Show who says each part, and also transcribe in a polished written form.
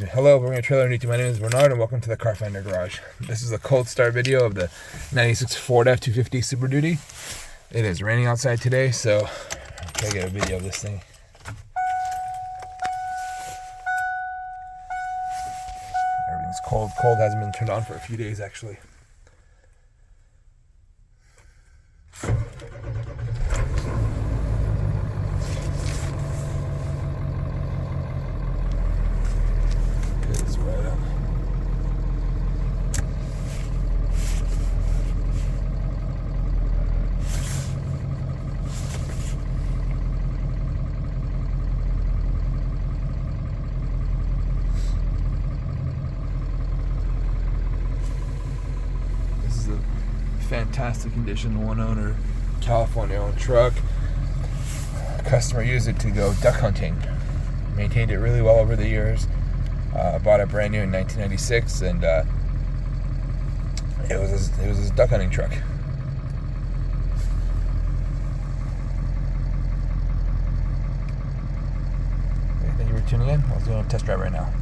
Speaker 1: Hello, we're going to trailer underneath you. My name is Bernard, and welcome to the Car Finder Garage. This is a cold start video of the 96 Ford F250 Super Duty. It is raining outside today, so I'll try to get a video of this thing. Everything's cold. Cold hasn't been turned on for a few days, actually. Fantastic condition, one owner, California owned truck. Customer used it to go duck hunting. Maintained it really well over the years. Bought it brand new in 1996, and it was his duck hunting truck. Thank you for tuning in. I was doing a test drive right now.